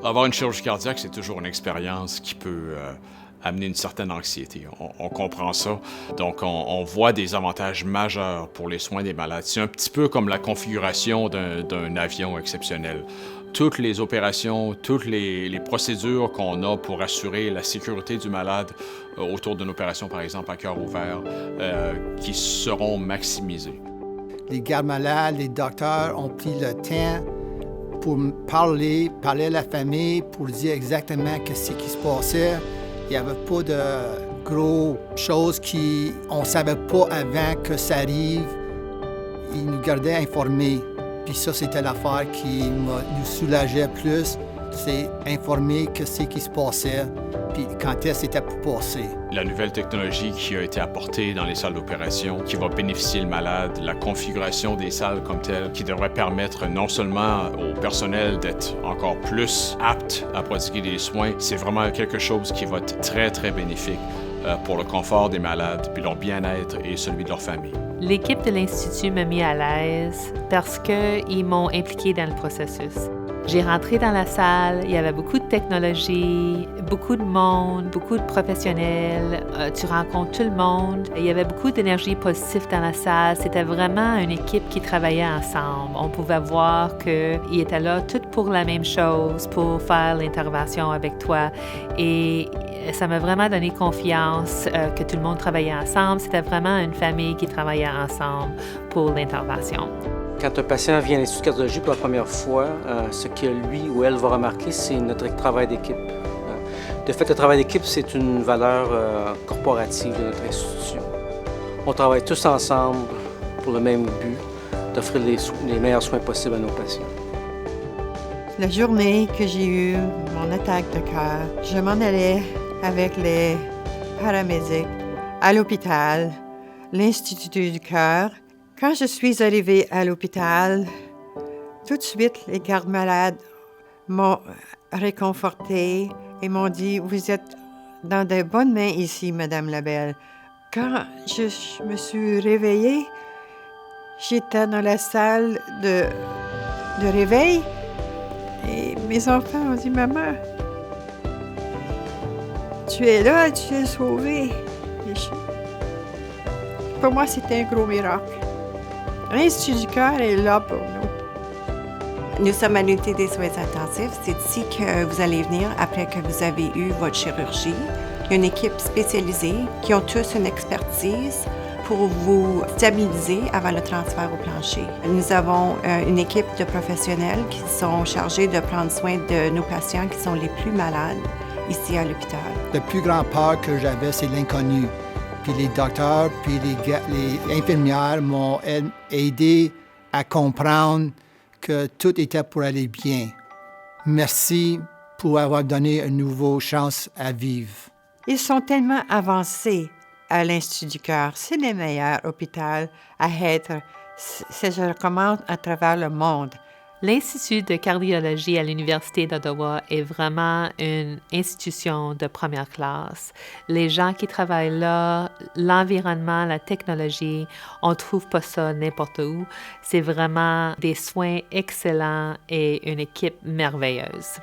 Avoir une chirurgie cardiaque, c'est toujours une expérience qui peut amener une certaine anxiété. On comprend ça. Donc, on voit des avantages majeurs pour les soins des malades. C'est un petit peu comme la configuration d'un avion exceptionnel. Toutes les opérations, toutes les procédures qu'on a pour assurer la sécurité du malade autour d'une opération, par exemple, à cœur ouvert, qui seront maximisées. Les gardes malades, les docteurs ont pris le temps pour parler à la famille, pour dire exactement ce qui se passait. Il n'y avait pas de gros choses qu'on ne savait pas avant que ça arrive. Ils nous gardaient informés. Puis ça, c'était l'affaire qui nous soulageait plus. C'est informer ce qui se passait, puis quand est-ce que c'était pour passer. La nouvelle technologie qui a été apportée dans les salles d'opération, qui va bénéficier le malade, la configuration des salles comme telle, qui devrait permettre non seulement au personnel d'être encore plus apte à prodiguer des soins, c'est vraiment quelque chose qui va être très, très bénéfique pour le confort des malades, puis leur bien-être et celui de leur famille. L'équipe de l'Institut m'a mis à l'aise parce qu'ils m'ont impliqué dans le processus. J'ai rentré dans la salle, il y avait beaucoup de technologie, beaucoup de monde, beaucoup de professionnels. Tu rencontres tout le monde. Il y avait beaucoup d'énergie positive dans la salle. C'était vraiment une équipe qui travaillait ensemble. On pouvait voir qu'ils étaient là tous pour la même chose, pour faire l'intervention avec toi. Et ça m'a vraiment donné confiance que tout le monde travaillait ensemble. C'était vraiment une famille qui travaillait ensemble pour l'intervention. Quand un patient vient à l'Institut de cardiologie pour la première fois, ce que lui ou elle va remarquer, c'est notre travail d'équipe. De fait, le travail d'équipe, c'est une valeur corporative de notre institution. On travaille tous ensemble pour le même but, d'offrir les meilleurs soins possibles à nos patients. La journée que j'ai eu mon attaque de cœur, je m'en allais avec les paramédics à l'hôpital, l'Institut du cœur. Quand je suis arrivée à l'hôpital, tout de suite, les gardes malades m'ont réconfortée et m'ont dit « Vous êtes dans de bonnes mains ici, Madame Labelle ». Quand je me suis réveillée, j'étais dans la salle de réveil et mes enfants ont dit « Maman, tu es là, tu es sauvée ». Pour moi, c'était un gros miracle. L'Institut du cœur est là pour nous. Nous sommes à l'unité des soins intensifs. C'est ici que vous allez venir après que vous avez eu votre chirurgie. Il y a une équipe spécialisée qui ont tous une expertise pour vous stabiliser avant le transfert au plancher. Nous avons une équipe de professionnels qui sont chargés de prendre soin de nos patients qui sont les plus malades ici à l'hôpital. La plus grande peur que j'avais, c'est l'inconnu. Puis les docteurs, puis les infirmières m'ont aidé à comprendre que tout était pour aller bien. Merci pour avoir donné une nouvelle chance à vivre. Ils sont tellement avancés à l'Institut du cœur. C'est le meilleur hôpital à être. Je le recommande à travers le monde. L'Institut de cardiologie à l'Université d'Ottawa est vraiment une institution de première classe. Les gens qui travaillent là, l'environnement, la technologie, on ne trouve pas ça n'importe où. C'est vraiment des soins excellents et une équipe merveilleuse.